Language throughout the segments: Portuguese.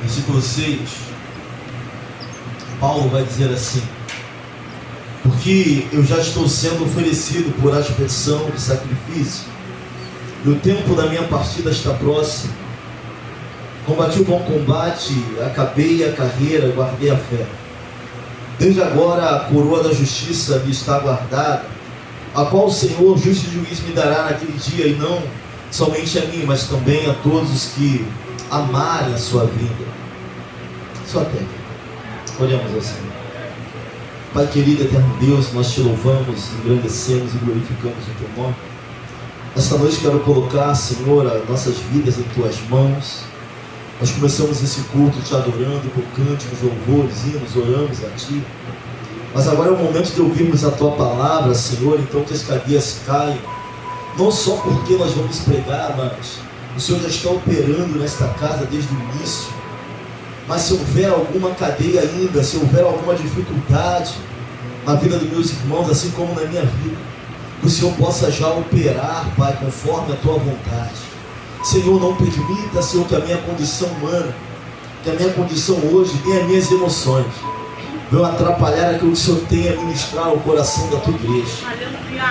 Versículo 6, Paulo vai dizer assim: porque eu já estou sendo oferecido por aspersão de sacrifício, e o tempo da minha partida está próximo. Combati o bom combate, acabei a carreira, guardei a fé. Desde agora a coroa da justiça me está guardada, a qual o Senhor, justo juiz, me dará naquele dia, e não somente a mim, mas também a todos os que amarem a sua vida. Só até aqui. Olhamos ao Senhor. Pai querido, eterno Deus, nós te louvamos, engrandecemos e glorificamos o teu nome. Esta noite quero colocar, Senhor, as nossas vidas em tuas mãos. Nós começamos esse culto te adorando com cânticos, louvores, hinos, oramos a ti. Mas agora é o momento de ouvirmos a tua palavra, Senhor, então que as cadeias caiam. Não só porque nós vamos pregar, mas o Senhor já está operando nesta casa desde o início. Mas se houver alguma cadeia ainda, se houver alguma dificuldade na vida dos meus irmãos, assim como na minha vida, que o Senhor possa já operar, Pai, conforme a tua vontade. Senhor, não permita, Senhor, que a minha condição humana, que a minha condição hoje, nem as minhas emoções, venham atrapalhar aquilo que o Senhor tem a ministrar ao coração da tua igreja.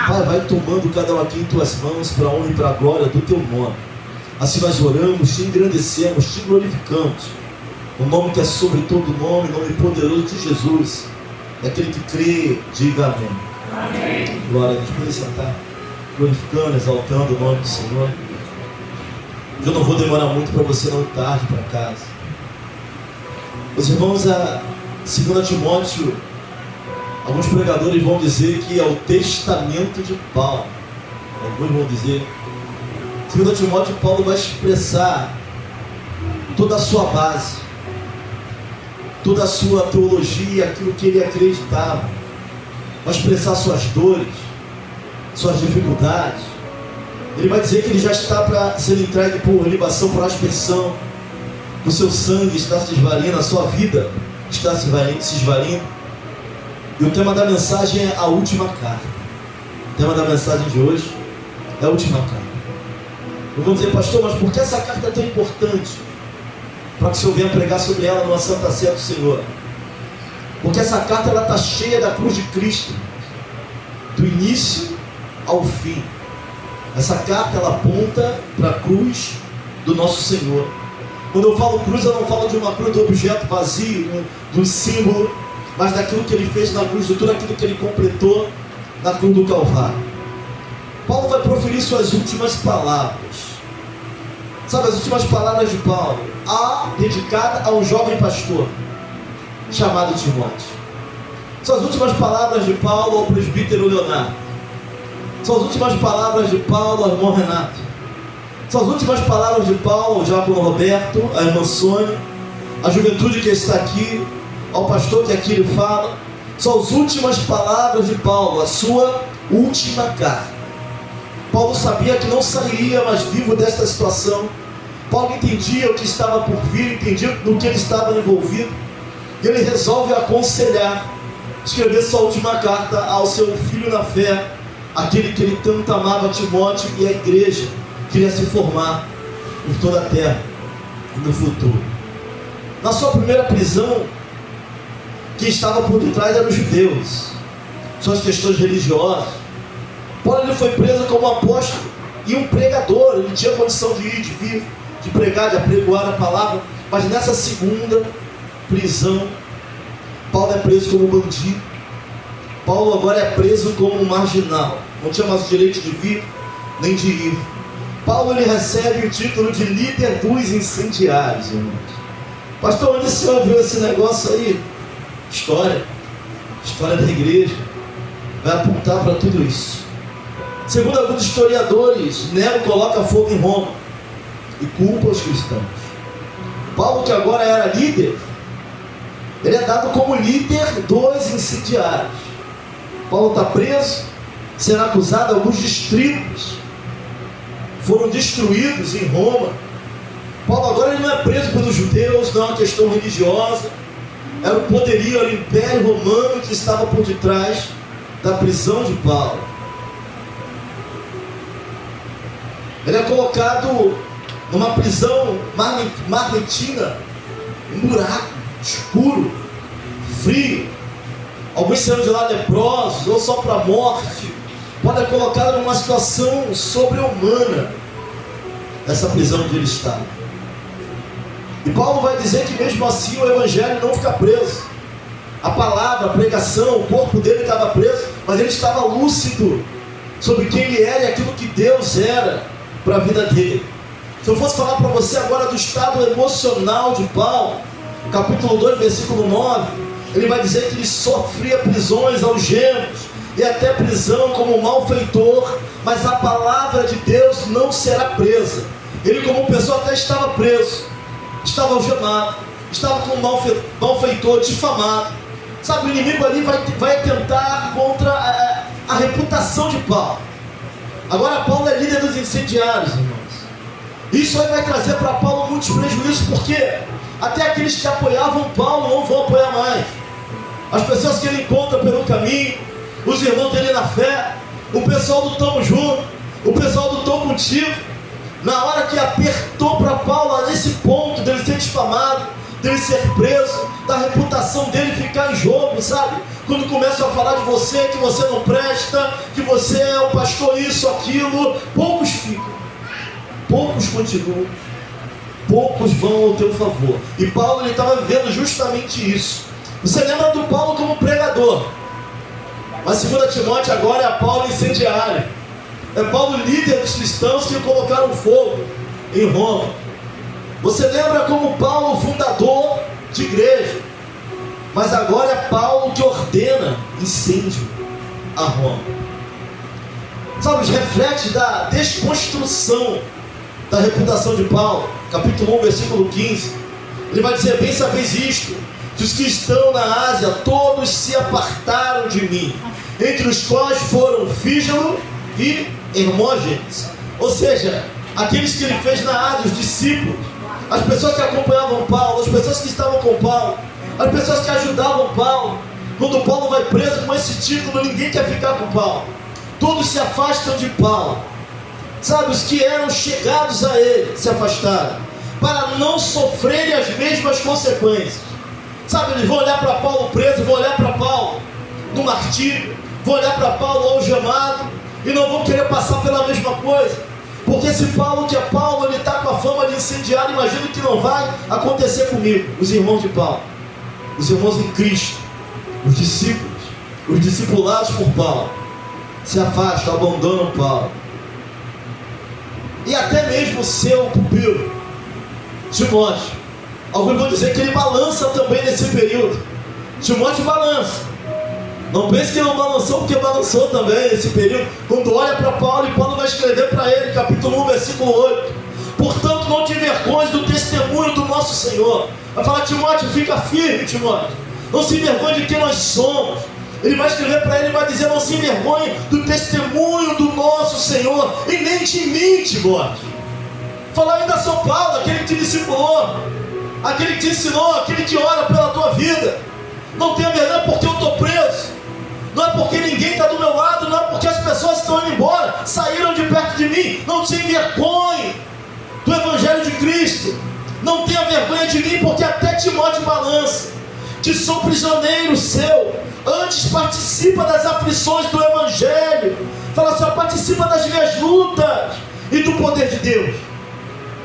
Pai, vai tomando cada um aqui em tuas mãos, para a honra e para a glória do teu nome. Assim nós oramos, te engrandecemos, te glorificamos. O nome que é sobre todo nome, o nome poderoso de Jesus. É aquele que crê, diga amém. Amém. Glória a Deus. Pode sentar, glorificando, exaltando o nome do Senhor. Eu não vou demorar muito para você não ir tarde para casa. Meus irmãos, a 2 Timóteo, alguns pregadores vão dizer que é o testamento de Paulo. Alguns vão dizer. 2 Timóteo, Paulo vai expressar toda a sua base, toda a sua teologia, aquilo que ele acreditava. Vai expressar suas dores, suas dificuldades. Ele vai dizer que ele já está para ser entregue por libação, por aspersão. O seu sangue está se esvaindo, a sua vida está se esvaindo. E o tema da mensagem é a última carta. O tema da mensagem de hoje é a última carta. Eu vou dizer, pastor, mas por que essa carta é tão importante? Para que o Senhor venha pregar sobre ela numa santa ceia do Senhor. Porque essa carta ela está cheia da cruz de Cristo, do início ao fim. Essa carta ela aponta para a cruz do nosso Senhor. Quando eu falo cruz, eu não falo de uma cruz, de um objeto vazio, de um símbolo, mas daquilo que ele fez na cruz, de tudo aquilo que ele completou na cruz do Calvário. Paulo vai proferir suas últimas palavras. Sabe, as últimas palavras de Paulo, dedicada a um jovem pastor chamado Timóteo. São as últimas palavras de Paulo ao presbítero Leonardo. São as últimas palavras de Paulo ao irmão Renato. São as últimas palavras de Paulo ao diácono Roberto, à irmã Sônia, à juventude que está aqui, ao pastor que aqui lhe fala. São as últimas palavras de Paulo, a sua última carta. Paulo sabia que não sairia mais vivo desta situação. Paulo entendia o que estava por vir, entendia no que ele estava envolvido. E ele resolve aconselhar, escrever sua última carta ao seu filho na fé, aquele que ele tanto amava, Timóteo, e a igreja queria se formar por toda a terra no futuro. Na sua primeira prisão, quem estava por detrás eram os judeus, suas questões religiosas. Paulo ele foi preso como apóstolo e um pregador. Ele tinha condição de ir, de vir, de pregar, de apregoar a palavra. Mas nessa segunda prisão, Paulo é preso como bandido. Paulo agora é preso como um marginal. Não tinha mais o direito de vir, nem de ir. Paulo ele recebe o título de líder dos incendiários, irmãos. Pastor, onde o senhor viu esse negócio aí? História da igreja vai apontar para tudo isso. Segundo alguns historiadores, Nero coloca fogo em Roma e culpa os cristãos. Paulo, que agora era líder, ele é dado como líder dos incendiários. Paulo está preso, será acusado. Alguns distritos foram destruídos em Roma. Paulo agora ele não é preso pelos judeus, não é uma questão religiosa. Era o poderio, era o Império Romano que estava por detrás da prisão de Paulo. Ele é colocado numa prisão marnetina, um buraco escuro, frio. Alguns saíram de lá leprosos ou só para a morte. Pode colocar numa situação sobre-humana essa prisão onde ele está. E Paulo vai dizer que mesmo assim o evangelho não fica preso. A palavra, a pregação, o corpo dele estava preso, mas ele estava lúcido sobre quem ele era e aquilo que Deus era para a vida dele. Se eu fosse falar para você agora do estado emocional de Paulo, capítulo 2, versículo 9, ele vai dizer que ele sofria prisões, algemas e até prisão como malfeitor, mas a palavra de Deus não será presa. Ele como pessoa até estava preso, estava algemado, estava como malfeitor, difamado. Sabe, o inimigo ali vai atentar contra a reputação de Paulo. Agora Paulo é líder dos incendiários, irmãos. Isso aí vai trazer para Paulo muitos prejuízos, porque até aqueles que apoiavam Paulo não vão apoiar mais. As pessoas que ele encontra pelo caminho, os irmãos dele na fé, o pessoal do tamo junto, o pessoal do tô contigo, na hora que apertou para Paulo nesse ponto dele ser difamado, dele ser preso, da reputação dele ficar em jogo, sabe? Quando começam a falar de você, que você não presta, que você é o pastor isso, aquilo, poucos ficam, poucos continuam, poucos vão ao teu favor. E Paulo ele estava vivendo justamente isso. Você lembra do Paulo como pregador, mas 2 Timóteo agora é Paulo incendiário. É Paulo líder dos cristãos que colocaram fogo em Roma. Você lembra como Paulo fundador de igreja, mas agora é Paulo que ordena incêndio a Roma. Sabe, os reflexos da desconstrução da reputação de Paulo, capítulo 1, versículo 15, ele vai dizer: bem sabeis isto, que os que estão na Ásia todos se apartaram de mim, entre os quais foram Fígelo e Hermógenes. Ou seja, aqueles que ele fez na Ásia, os discípulos, as pessoas que acompanhavam Paulo, as pessoas que estavam com Paulo, as pessoas que ajudavam Paulo. Quando Paulo vai preso com esse título, ninguém quer ficar com Paulo, todos se afastam de Paulo. Sabe, os que eram chegados a ele se afastaram, para não sofrerem as mesmas consequências. Sabe, eles vão olhar para Paulo preso, vão olhar para Paulo no martírio, vão olhar para Paulo algemado, e não vão querer passar pela mesma coisa. Porque esse Paulo que é Paulo, ele está com a fama de incendiário. Imagino que não vai acontecer comigo. Os irmãos de Paulo, os irmãos em Cristo, os discípulos, os discipulados por Paulo, se afastam, abandonam Paulo. E até mesmo o seu pupilo, Timóteo, alguns vão dizer que ele balança também nesse período. Timóteo balança. Não pense que não balançou, porque balançou também nesse período. Quando olha para Paulo, e Paulo vai escrever para ele, capítulo 1, versículo 8: portanto não te envergonhes do testemunho do nosso Senhor. Vai falar: Timóteo, fica firme, Timóteo, não se envergonhe de quem nós somos. Ele vai escrever para ele e vai dizer: não se envergonhe do testemunho do nosso Senhor, e nem de mim, Timóteo. Fala: ainda sou Paulo, aquele que te discipulou, aquele que te ensinou, aquele que ora pela tua vida. Não tenha vergonha porque eu estou preso, não é porque ninguém está do meu lado, não é porque as pessoas estão indo embora, saíram de perto de mim. Não se envergonhe do Evangelho de Cristo, não tenha vergonha de mim, porque até Timóteo balança, que sou prisioneiro seu, antes participa das aflições do Evangelho. Fala assim: participa das minhas lutas e do poder de Deus.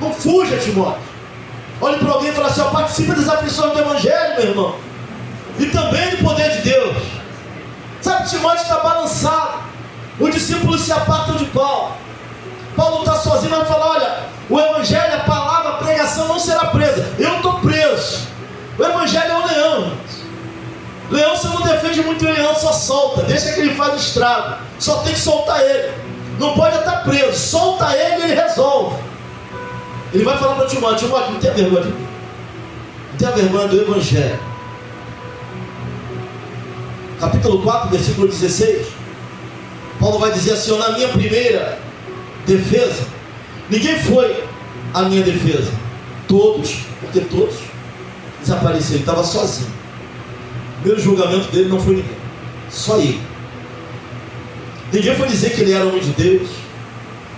Não fuja, Timóteo. Olhe para alguém e fala assim: participa das aflições do Evangelho, meu irmão, e também do poder de Deus. Sabe, Timóteo está balançado, os discípulos se apartam de Paulo. Paulo está sozinho, vai falar: olha, o Evangelho, a palavra, a pregação não será presa. Eu estou preso. O Evangelho é um leão. Leão, você não defende muito o leão, só solta, deixa que ele faz o estrago. Só tem que soltar ele, não pode estar preso. Solta ele e ele resolve. Ele vai falar para Timóteo: Timóteo, não tenha vergonha de mim, não tenha vergonha do Evangelho. Capítulo 4, versículo 16, Paulo vai dizer assim: na minha primeira defesa, ninguém foi a minha defesa, todos, porque todos desapareceram. Ele estava sozinho. O primeiro julgamento dele não foi ninguém, só ele. Ninguém foi dizer que ele era homem de Deus,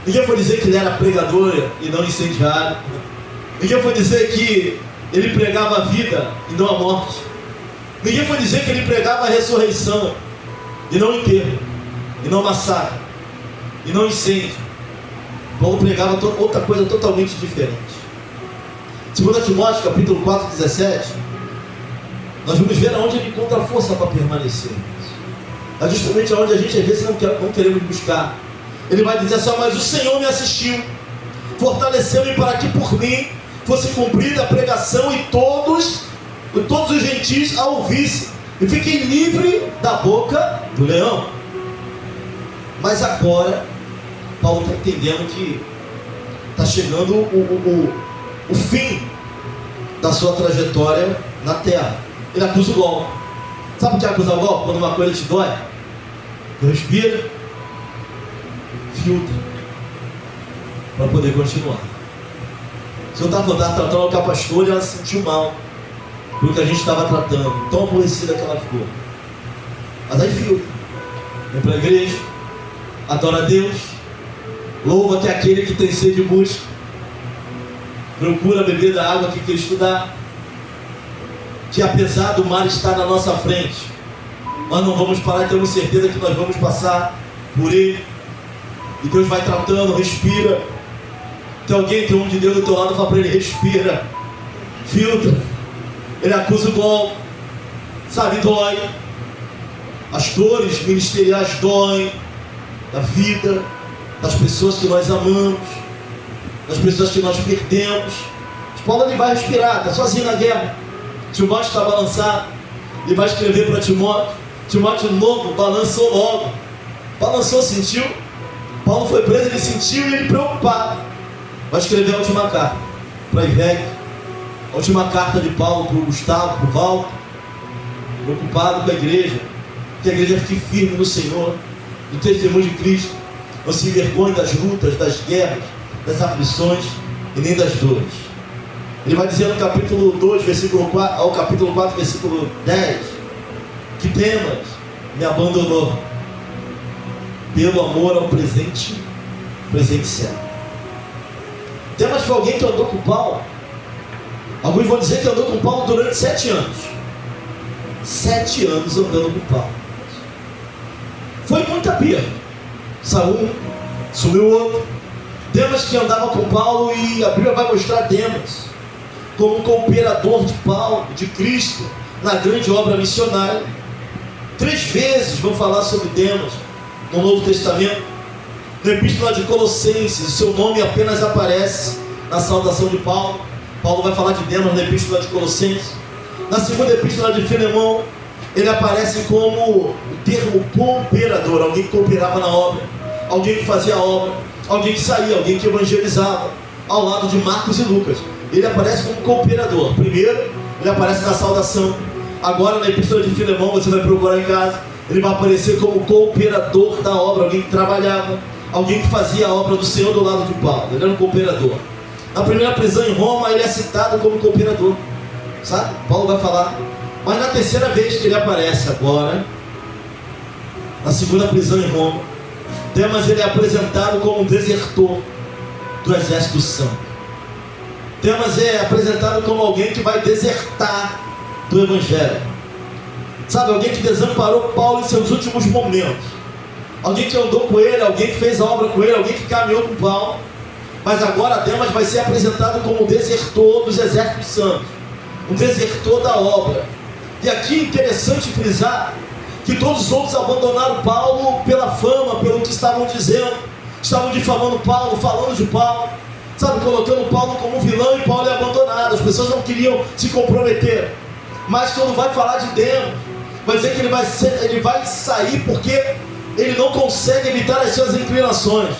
ninguém foi dizer que ele era pregador e não incendiário, ninguém foi dizer que ele pregava a vida e não a morte. Ninguém foi dizer que ele pregava a ressurreição e não enterro, e não massacre, e não incêndio. Paulo pregava outra coisa totalmente diferente. 2 Timóteo capítulo 4, 17, nós vamos ver aonde ele encontra força para permanecer. É justamente aonde a gente às vezes não queremos buscar. Ele vai dizer assim: mas o Senhor me assistiu, fortaleceu-me para que por mim fosse cumprida a pregação e todos os gentis a ouvissem, e fiquei livre da boca do leão. Mas agora Paulo está entendendo que está chegando o fim da sua trajetória na terra. Ele acusa o golpe. Sabe o que é acusar o golpe? Quando uma coisa te dói, respira, filtra, para poder continuar. O Senhor estava tratando com a pastora e ela se sentiu mal pelo que a gente estava tratando, tão aborrecida que ela ficou. Mas aí filtra, vem para a igreja, adora a Deus, louva que aquele que tem sede busca, procura beber da água que Cristo dá, que apesar do mar estar na nossa frente, nós não vamos parar e temos certeza que nós vamos passar por ele, e Deus vai tratando, respira. Tem alguém, tem um de Deus do teu lado, fala para ele: respira, filtra. Ele acusa o golpe, sabe, dói, as dores ministeriais doem, da vida, das pessoas que nós amamos, das pessoas que nós perdemos. Paulo, ele vai respirar, está sozinho na guerra. Timóteo está balançado, ele vai escrever para Timóteo. Timóteo novo balançou logo, balançou, sentiu. Paulo foi preso, ele sentiu, e ele preocupado vai escrever a última carta para Iveg, a última carta de Paulo para o Gustavo, para o Valdo, preocupado com a igreja, que a igreja fique firme no Senhor, no testemunho de Cristo, não se envergonhe das lutas, das guerras, das aflições e nem das dores. Ele vai dizer no capítulo 2, versículo 4, ao capítulo 4, versículo 10, que Demas me abandonou pelo amor ao presente certo. Demas foi alguém que andou com Paulo. Alguns vão dizer que andou com Paulo durante 7 anos. 7 anos andando com Paulo. Foi muita perda. Saúl, sumiu outro. Demas que andava com Paulo, e a Bíblia vai mostrar Demas como um cooperador de Paulo, de Cristo, na grande obra missionária. 3 vezes vão falar sobre Demas no Novo Testamento. Na Epístola de Colossenses, o seu nome apenas aparece na saudação de Paulo. Paulo vai falar de Demas na Epístola de Colossenses. Na segunda Epístola de Filemão, ele aparece como o termo cooperador, alguém que cooperava na obra, alguém que fazia a obra, alguém que saía, alguém que evangelizava, ao lado de Marcos e Lucas. Ele aparece como cooperador. Primeiro, ele aparece na saudação. Agora, na Epístola de Filemão, você vai procurar em casa, ele vai aparecer como cooperador da obra, alguém que trabalhava, alguém que fazia a obra do Senhor do lado de Paulo. Ele era um cooperador. Na primeira prisão em Roma, ele é citado como cooperador, sabe? Paulo vai falar. Mas na terceira vez que ele aparece agora, na segunda prisão em Roma, Demas, ele é apresentado como um desertor do exército santo. Demas é apresentado como alguém que vai desertar do evangelho, sabe, alguém que desamparou Paulo em seus últimos momentos, alguém que andou com ele, alguém que fez a obra com ele, alguém que caminhou com Paulo. Mas agora Demas vai ser apresentado como um desertor dos exércitos santos, um desertor da obra. E aqui é interessante frisar que todos os outros abandonaram Paulo pela fama, pelo que estavam dizendo, estavam difamando Paulo, falando de Paulo, sabe, colocando Paulo como vilão, e Paulo é abandonado. As pessoas não queriam se comprometer. Mas quando vai falar de Demas, vai dizer que ele vai sair porque ele não consegue evitar as suas inclinações.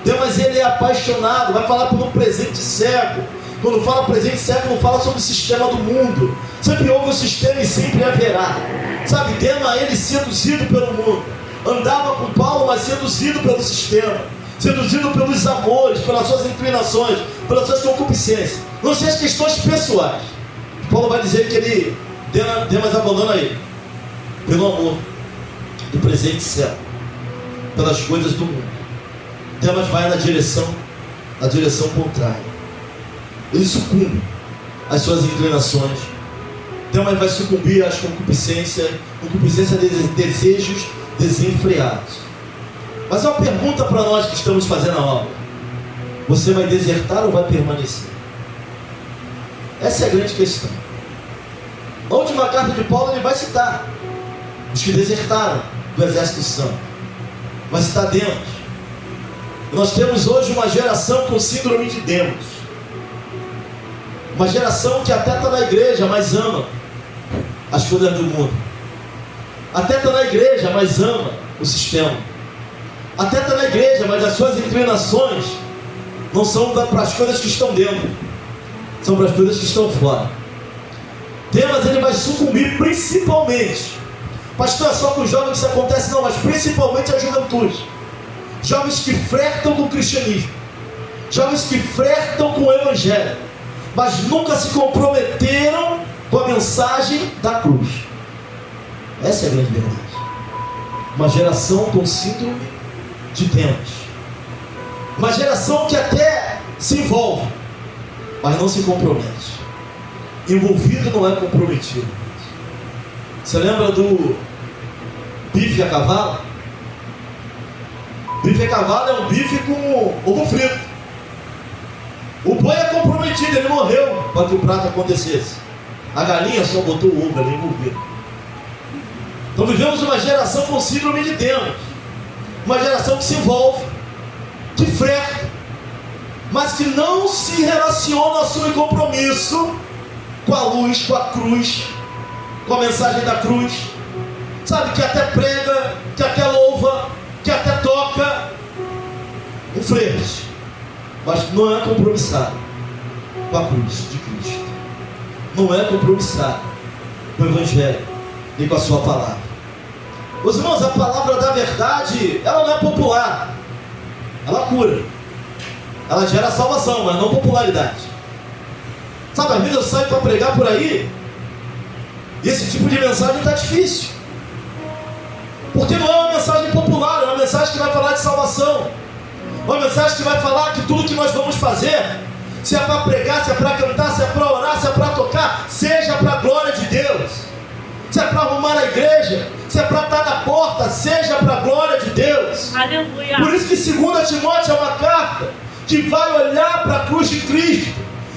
Demas, ele é apaixonado, vai falar por um presente cego. Quando fala presente cego, não fala sobre o sistema do mundo. Sempre houve um sistema e sempre haverá. Sabe, Demas, ele seduzido pelo mundo, andava com Paulo, mas seduzido pelo sistema, seduzido pelos amores, pelas suas inclinações, pelas suas concupiscências, não sei, as questões pessoais. Paulo vai dizer que Demas abandona ele pelo amor do presente céu, pelas coisas do mundo. Demas vai na direção contrária. Ele sucumbe às suas inclinações. Demas vai sucumbir às concupiscências, desejos desenfreados. Mas uma pergunta para nós que estamos fazendo a obra: você vai desertar ou vai permanecer? Essa é a grande questão. Na última carta de Paulo ele vai citar os que desertaram do exército santo, vai citar Demas. Nós temos hoje uma geração com síndrome de Demas, uma geração que até está na igreja, mas ama as coisas do mundo, até está na igreja, mas ama o sistema, até está na igreja, mas as suas inclinações não são para as coisas que estão dentro, são para as coisas que estão fora. Demas ele vai sucumbir principalmente, pastor, é só com os jovens que isso acontece? Não, mas principalmente a juventude, jovens que flertam com o cristianismo, jovens que flertam com o evangelho, mas nunca se comprometeram com a mensagem da cruz. Essa é a grande verdade. Uma geração com síndrome de Demas, uma geração que até se envolve, mas não se compromete. Envolvido não é comprometido. Você lembra do bife a cavalo? Bife a cavalo é um bife com ovo frito. O boi é comprometido, ele morreu para que o prato acontecesse. A galinha só botou o ovo ali envolvido. Então vivemos uma geração com síndrome de Demas, uma geração que se envolve, que flerta, mas que não se relaciona, assume compromisso com a luz, com a cruz, com a mensagem da cruz. Sabe, que até prega, que até louva, que até toca, um flerte, mas não é compromissado com a cruz de Cristo, não é compromissado com o evangelho nem com a sua palavra. Os irmãos, a palavra da verdade, ela não é popular, ela cura, ela gera salvação, mas não popularidade. Sabe, às vezes eu saio para pregar por aí e esse tipo de mensagem está difícil, porque não é uma mensagem popular, é uma mensagem que vai falar de salvação, uma mensagem que vai falar que tudo que nós vamos fazer, se é para pregar, se é para cantar, se é para orar, se é para tocar, seja para a glória de Deus. Se é para arrumar a igreja, se é para estar na porta, seja para a glória de Deus. Aleluia. Por isso que 2 Timóteo é uma carta que vai olhar para a cruz de Cristo.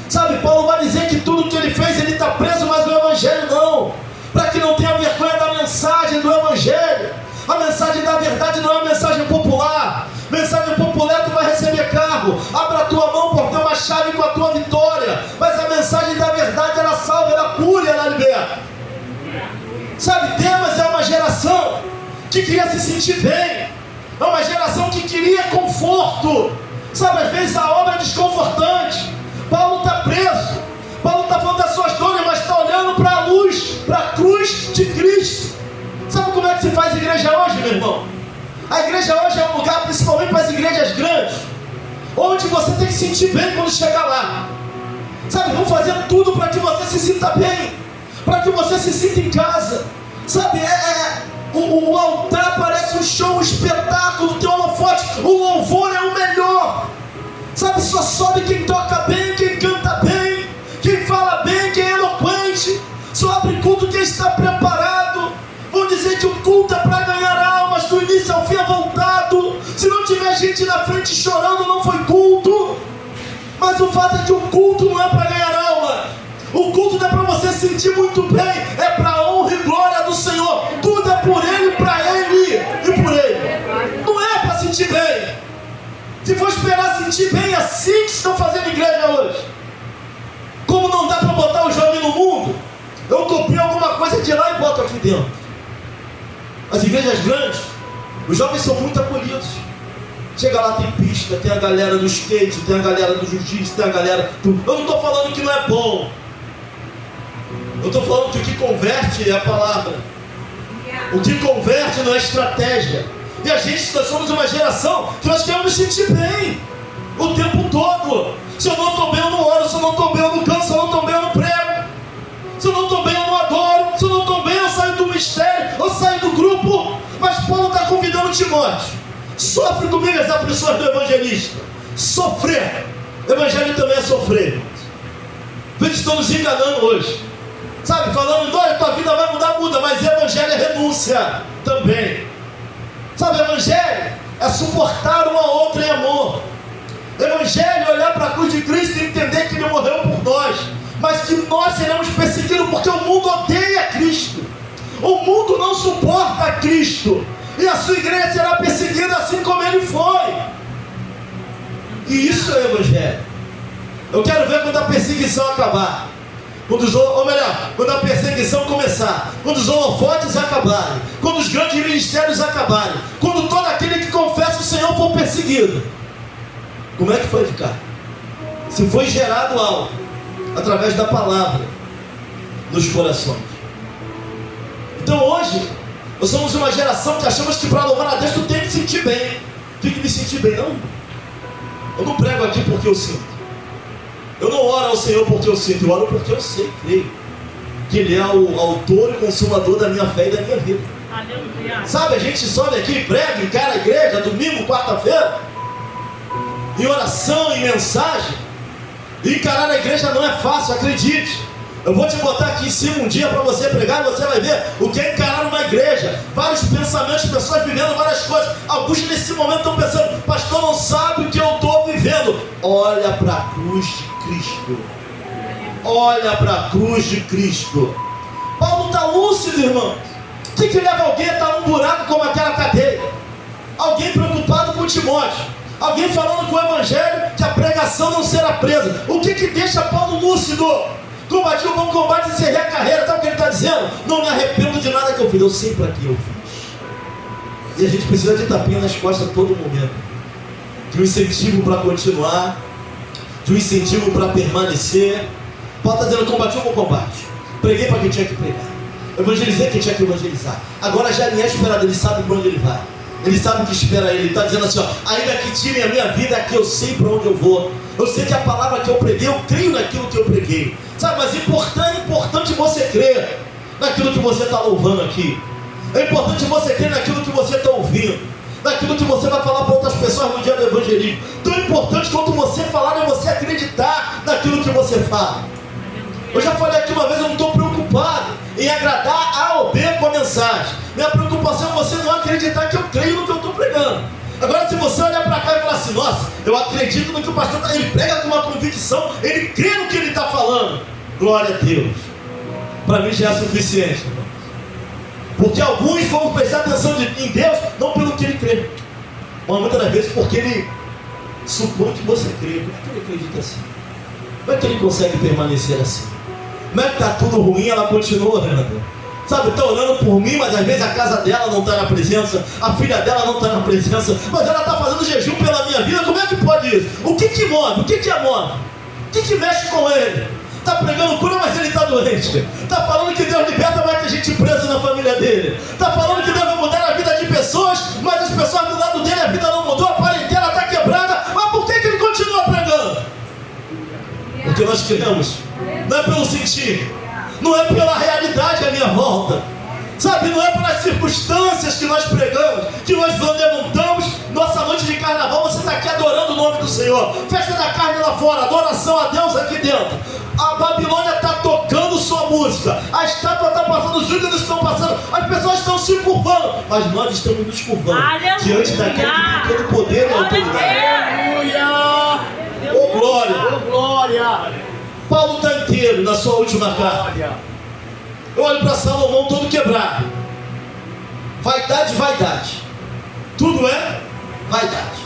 Sabe, Paulo vai dizer que tudo que ele fez, ele está preso, mas no evangelho não, para que não tenha vergonha da mensagem do evangelho. A mensagem da verdade não é uma mensagem popular. Mensagem popular, tu vai receber carro, abra a tua mão por ter uma chave com a tua vitória. Mas a mensagem da verdade, ela salva, ela cura, ela liberta. Sabe, Demas é uma geração que queria se sentir bem, é uma geração que queria conforto. Sabe, às vezes a obra é desconfortante. Paulo está preso, Paulo está falando das suas dores, mas está olhando para a luz, para a cruz de Cristo. Sabe como é que se faz igreja hoje, meu irmão? A igreja hoje é um lugar, principalmente para as igrejas grandes, onde você tem que se sentir bem quando chegar lá. Sabe, vão fazer tudo para que você se sinta bem, para que você se sinta em casa. Sabe, o altar parece um show, um espetáculo, tem holofote, o louvor é o melhor. Sabe, só sobe quem toca bem, quem canta bem, quem fala bem, quem é eloquente. Só abre culto quem está preparado. Vão dizer que o culto é para ganhar almas, do início ao fim é voltado. Se não tiver gente na frente chorando, não foi culto. Mas o fato é que o culto não é para ganhar alma. O culto não é para você se sentir muito bem, é para a honra e glória do Senhor. Tudo é por Ele, para Ele e por Ele. Não é para sentir bem. Se for esperar sentir bem, assim que estão fazendo igreja hoje. Como não dá para botar o jovem no mundo, eu copio alguma coisa de lá e boto aqui dentro. As igrejas grandes, os jovens são muito acolhidos. Chega lá, tem pista, tem a galera do skate, tem a galera do jiu-jitsu, tem a galera do... Eu não estou falando que não é bom. Eu estou falando que o que converte é a palavra. O que converte não é estratégia. E a gente, nós somos uma geração que nós queremos nos sentir bem o tempo todo. Se eu não estou bem, eu não oro. Se eu não estou bem, eu não canso. Se eu não estou bem, eu não prego. Se eu não estou bem, eu não adoro. Se eu não estou bem, eu saio do mistério, eu saio do grupo. Mas Paulo está convidando Timóteo: sofre comigo as aflições do evangelista. Sofrer. Evangelho também é sofrer. Muitos estão nos enganando hoje, sabe, falando, olha, tua vida vai mudar, muda, mas evangelho é renúncia também, sabe, evangelho é suportar um ao outro em amor. Evangelho é olhar para a cruz de Cristo e entender que Ele morreu por nós, mas que nós seremos perseguidos porque o mundo odeia Cristo, o mundo não suporta Cristo, e a sua igreja será perseguida assim como Ele foi. E isso é evangelho. Eu quero ver quando a perseguição acabar, quando a perseguição começar, quando os holofotes acabarem, quando os grandes ministérios acabarem, quando todo aquele que confessa o Senhor for perseguido. Como é que foi ficar? Se foi gerado algo através da palavra nos corações. Então hoje nós somos uma geração que achamos que para louvar a Deus tu tem que sentir bem. Tem que me sentir bem, não. Eu não prego aqui porque eu sinto. Eu não oro ao Senhor porque eu sinto. Eu oro porque eu sei, creio que Ele é o autor e consumador da minha fé e da minha vida. Aleluia. Sabe, a gente sobe aqui, prega, encara a igreja, domingo, quarta-feira, em oração, em mensagem. E encarar a igreja não é fácil, acredite. Eu vou te botar aqui em cima um dia para você pregar e você vai ver o que é encarar uma igreja. Vários pensamentos, pessoas vivendo várias coisas. Alguns nesse momento estão pensando, pastor, não sabe o que eu estou vivendo. Olha para a cruz de Cristo. Olha para a cruz de Cristo. Paulo está lúcido, irmão. O que leva alguém a estar num buraco como aquela cadeia? Alguém preocupado com Timóteo. Alguém falando com o evangelho que a pregação não será presa. O que deixa Paulo lúcido? Combati o bom combate e encerrei a carreira. Sabe o que ele está dizendo? Não me arrependo de nada que eu fiz. Eu sei para que eu fiz. E a gente precisa de tapinha nas costas a todo momento. De um incentivo para continuar. De um incentivo para permanecer. Paulo está dizendo, combati o bom combate. Preguei para quem tinha que pregar. Evangelizei quem tinha que evangelizar. Agora já nem é esperado, ele sabe para onde ele vai. Ele sabe o que espera ele. Ele está dizendo assim, ó, ainda que tirem a minha vida aqui, eu sei para onde eu vou. Eu sei que a palavra que eu preguei, eu creio naquilo que eu preguei. Sabe, mas é importante você crer naquilo que você está louvando aqui. É importante você crer naquilo que você está ouvindo, naquilo que você vai falar para outras pessoas no dia do evangelismo. Tão importante quanto você falar é você acreditar naquilo que você fala. Eu já falei aqui uma vez, eu não estou preocupado em agradar A ou B com a mensagem. Minha preocupação é você não acreditar que eu creio no que eu estou pregando. Agora, se você olhar para cá e falar assim, nossa, eu acredito no que o pastor está, ele prega com uma convicção, ele crê no que ele está falando, glória a Deus, para mim já é suficiente, irmão. Porque alguns vão prestar atenção em Deus, não pelo que ele crê, mas muitas das vezes porque ele supõe que você crê. Como é que ele acredita assim? Como é que ele consegue permanecer assim? Como é que está tudo ruim, ela continua orando? Sabe, está orando por mim, mas às vezes a casa dela não está na presença, a filha dela não está na presença, mas ela está fazendo jejum pela minha vida. Como é que pode isso? O que move? O que move? O que mexe com ele? Está pregando cura, mas ele está doente. Está falando que Deus liberta, mas tem gente presa na família dele. Está falando que Deus vai mudar a vida de pessoas, mas as pessoas do lado dele, a vida não mudou, a parentela está quebrada. Mas por que ele continua pregando? Porque nós queremos. Não é pelo sentir, não é pela realidade à minha volta, sabe, não é pelas circunstâncias que nós pregamos, que nós levantamos. Nossa noite de carnaval, você está aqui adorando o nome do Senhor, festa da carne lá fora, adoração a Deus aqui dentro. A Babilônia está tocando sua música, a estátua está passando, os ídolos estão passando, as pessoas estão se curvando, mas nós estamos nos curvando. Aleluia. Diante daquele que tem todo o poder e autoridade. Aleluia! Oh glória! Oh glória! Paulo está inteiro na sua última carta. Eu olho para Salomão todo quebrado. Vaidade, vaidade. Tudo é vaidade.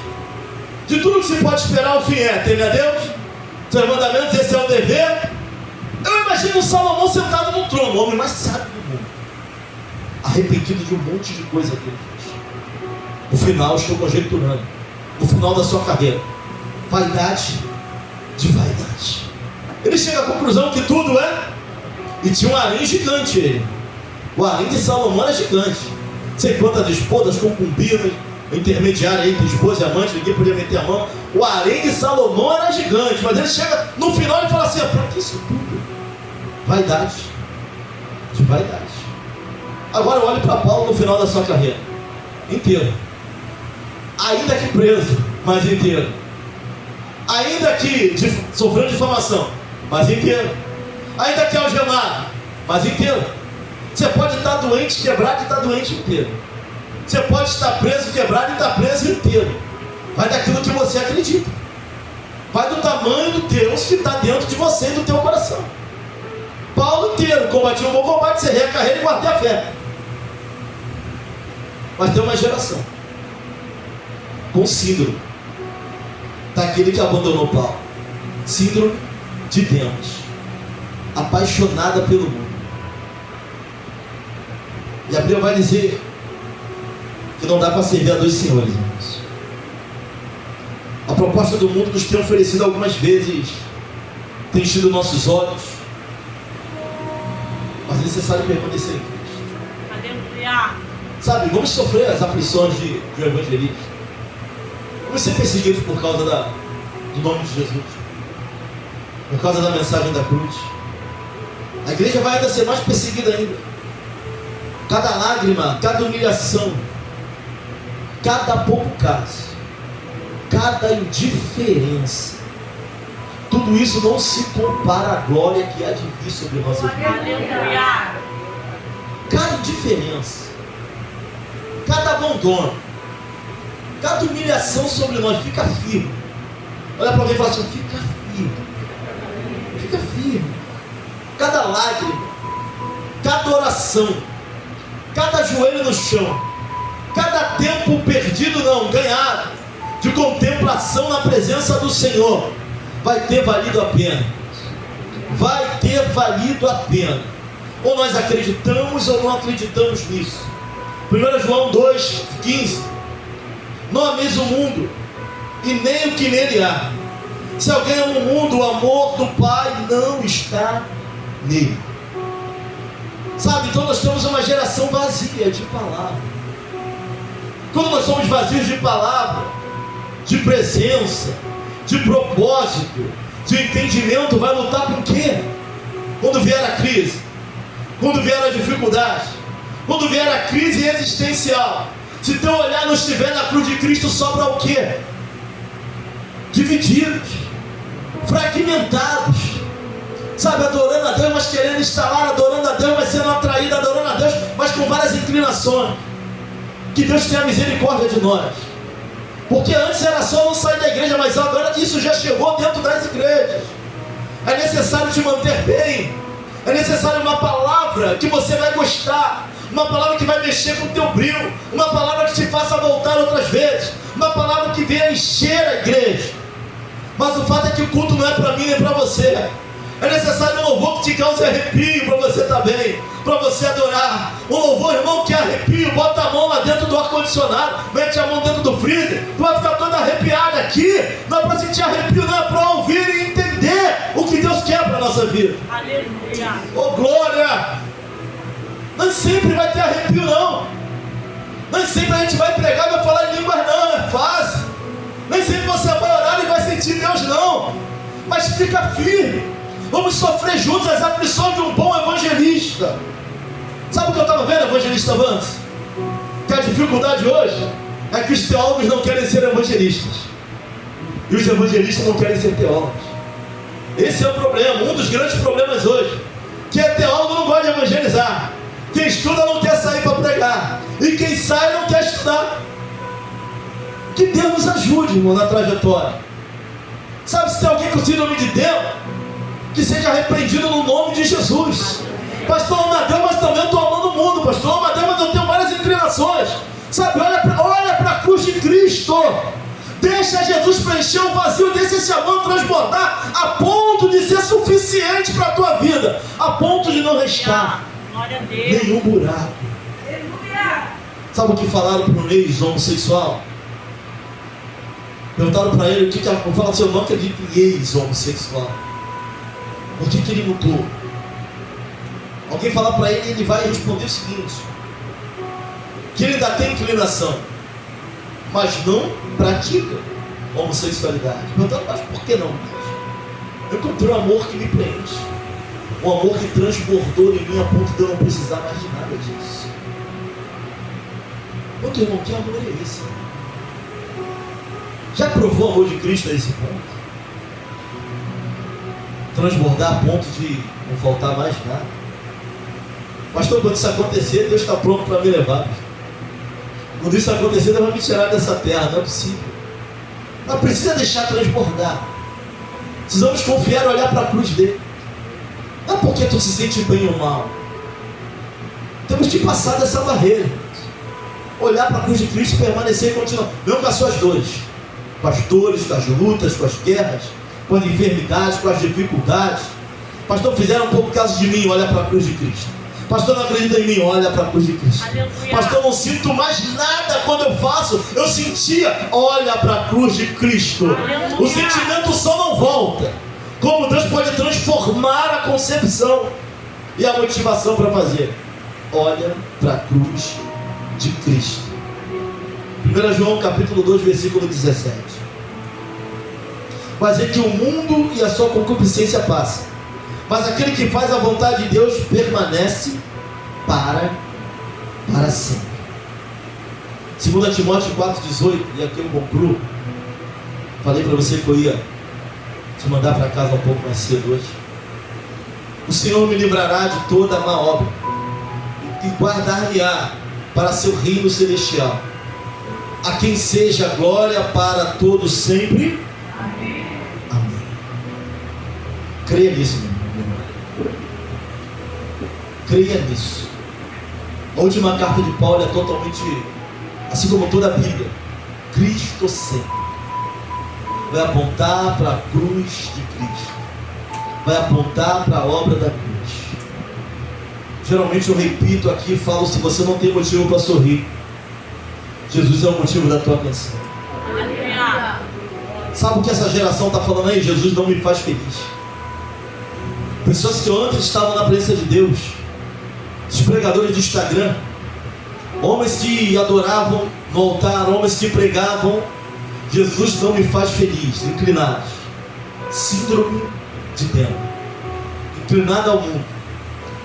De tudo que se pode esperar, o fim é temer a Deus, seus mandamentos, esse é o dever. Eu imagino o Salomão sentado no trono, o homem mais sábio do mundo, arrependido de um monte de coisa que ele fez. No final, estou conjecturando, no final da sua carreira, vaidade de vaidade. Ele chega à conclusão que tudo é. E tinha um harém gigante ele. O harém de Salomão era gigante. Sei quantas esposas, concubinas, intermediária entre esposa e amante, ninguém podia meter a mão. O harém de Salomão era gigante. Mas ele chega no final e fala assim: para que isso tudo? Vaidade. De vaidade. Agora eu olho para Paulo no final da sua carreira. Inteiro. Ainda que preso, mas inteiro. Ainda que sofrendo difamação, mas inteiro. Ainda que algemado, mas inteiro. Você pode estar doente, quebrado e estar doente inteiro. Você pode estar preso, quebrado e estar preso inteiro. Vai daquilo que você acredita. Vai do tamanho do Deus que está dentro de você e do teu coração. Paulo inteiro combatiu um bom combate, cerrei a carreira e guardei a fé. Mas tem uma geração com síndrome daquele que abandonou Paulo. Síndrome de Demas, apaixonada pelo mundo. E a Bíblia vai dizer que não dá para servir a dois senhores, irmãos. A proposta do mundo nos tem oferecido algumas vezes, tem enchido nossos olhos, mas é necessário permanecer em Cristo. Aleluia. Sabe, vamos sofrer as aflições de um evangelista. Vamos ser perseguidos por causa do nome de Jesus, por causa da mensagem da cruz. A igreja vai ainda ser mais perseguida ainda. Cada lágrima, cada humilhação, cada pouco caso, cada indiferença, tudo isso não se compara à glória que há de vir sobre nossa vida. Cada indiferença, cada abandono, cada humilhação sobre nós, fica firme. Olha para alguém e fala assim: fica firme, fica firme. Cada lágrima, cada oração, cada joelho no chão, cada tempo perdido, não, ganhado, de contemplação na presença do Senhor, vai ter valido a pena. Vai ter valido a pena. Ou nós acreditamos ou não acreditamos nisso. 1 João 2,15: não ameis o mundo e nem o que nele há. Se alguém ama o mundo, o amor do Pai não está nele. Sabe, então nós temos uma geração vazia de palavra. Quando nós somos vazios de palavra, de presença, de propósito, de entendimento, vai lutar com o quê? Quando vier a crise, quando vier a dificuldade, quando vier a crise existencial, se teu olhar não estiver na cruz de Cristo, sobra o quê? Divididos, fragmentados, sabe, adorando a Deus, mas querendo estar lá, adorando a Deus, mas sendo atraído, adorando a Deus, mas com várias inclinações. Que Deus tenha misericórdia de nós. Porque antes era só não sair da igreja, mas agora isso já chegou dentro das igrejas. É necessário te manter bem. É necessário uma palavra que você vai gostar, uma palavra que vai mexer com o teu brilho, uma palavra que te faça voltar outras vezes, uma palavra que venha encher a igreja. Mas o fato é que o culto não é para mim nem para você. É necessário um louvor que te cause arrepio para você também, para você adorar. Um louvor, irmão, que arrepio. Bota a mão lá dentro do ar-condicionado, mete a mão dentro do freezer, tu vai ficar toda arrepiada aqui. Não é para sentir arrepio, não, é para ouvir e entender o que Deus quer para a nossa vida. Aleluia. Oh, glória! Não sempre vai ter arrepio, não. Não sempre a gente vai pregar e vai falar em línguas, não, é fácil. Nem sempre você vai orar e vai sentir Deus, não. Mas fica firme. Vamos sofrer juntos as aflições de um bom evangelista. Sabe o que eu estava vendo, evangelista Vance? Que a dificuldade hoje é que os teólogos não querem ser evangelistas e os evangelistas não querem ser teólogos. Esse é o problema, um dos grandes problemas hoje. Que é teólogo não gosta de evangelizar. Quem estuda não quer sair para pregar, e quem sai não quer estudar. Que Deus nos ajude, irmão, na trajetória. Sabe, se tem alguém com síndrome de Deus, que seja repreendido no nome de Jesus. Pastor, ama Deus, mas também eu estou amando o mundo. Pastor, ama Deus, mas eu tenho várias inclinações. Sabe, olha para a cruz de Cristo. Deixa Jesus preencher o vazio, deixa esse amor transbordar a ponto de ser suficiente para a tua vida, a ponto de não restar nenhum buraco. Sabe o que falaram para o ex homossexual? Perguntaram para ele o que eu falo assim: eu não acredito em ex-homossexual. O que ele mudou? Alguém falar para ele, ele vai responder o seguinte: que ele ainda tem inclinação, mas não pratica homossexualidade. Perguntando, mas por que não? Eu encontrei um amor que me preenche, um amor que transbordou em mim a ponto de eu não precisar mais de nada disso. Outro irmão, que amor é esse? Já provou o amor de Cristo a esse ponto? transbordar a ponto de não faltar mais nada. Pastor, quando isso acontecer, Deus está pronto para me levar. Quando isso acontecer, Deus vai me tirar dessa terra. Não é possível. Não precisa deixar transbordar. Precisamos confiar e olhar para a cruz dele. Não é porque tu se sente bem ou mal. Temos que passar dessa barreira. Olhar para a cruz de Cristo e permanecer e continuar. Não com as suas dores. Com as dores, com as lutas, com as guerras, com as enfermidades, com as dificuldades. Pastor, fizeram um pouco caso de mim, olha para a cruz de Cristo. Pastor, não acredita em mim, olha para a cruz de Cristo. Aleluia. Pastor, não sinto mais nada quando eu faço. Eu sentia, olha para a cruz de Cristo. Aleluia. O sentimento só não volta. Como Deus pode transformar a concepção e a motivação para fazer. Olha para a cruz de Cristo. 1 João capítulo 2, versículo 17. Mas é que o mundo e a sua concupiscência passam, mas aquele que faz a vontade de Deus permanece para sempre. 2 Timóteo 4,18, e aqui eu concluo. Falei para você que eu ia te mandar para casa um pouco mais cedo hoje. O Senhor me livrará de toda má obra e guardar-me-á para seu reino celestial, a quem seja glória para todos sempre. Amém. Amém. Creia nisso, meu irmão. Creia nisso. A última carta de Paulo é totalmente, assim como toda a Bíblia, Cristo sempre. Vai apontar para a cruz de Cristo. Vai apontar para a obra da cruz. Geralmente eu repito aqui e falo: se você não tem motivo para sorrir, Jesus é o motivo da tua canção. Sabe o que essa geração está falando aí? Jesus não me faz feliz. Pessoas que antes estavam na presença de Deus, os pregadores de Instagram, homens que adoravam no altar, homens que pregavam: Jesus não me faz feliz, inclinados. Síndrome de dentro, inclinada ao mundo,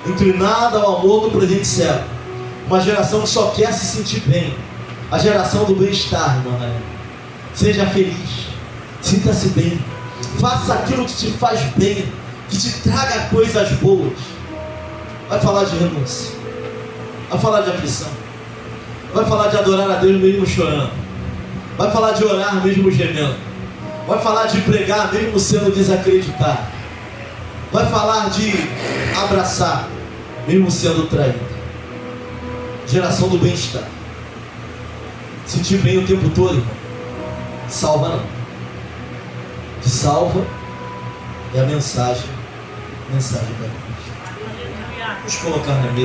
inclinada ao amor do presente século. Uma geração que só quer se sentir bem. A geração do bem-estar, irmão. Seja feliz, sinta-se bem, faça aquilo que te faz bem, que te traga coisas boas. Vai falar de renúncia, vai falar de aflição, vai falar de adorar a Deus mesmo chorando, vai falar de orar mesmo gemendo, vai falar de pregar mesmo sendo desacreditado, vai falar de abraçar mesmo sendo traído. Geração do bem-estar. Sentir bem o tempo todo, irmão, salva não. O que salva é a mensagem da cruz. Vamos colocar na mesa.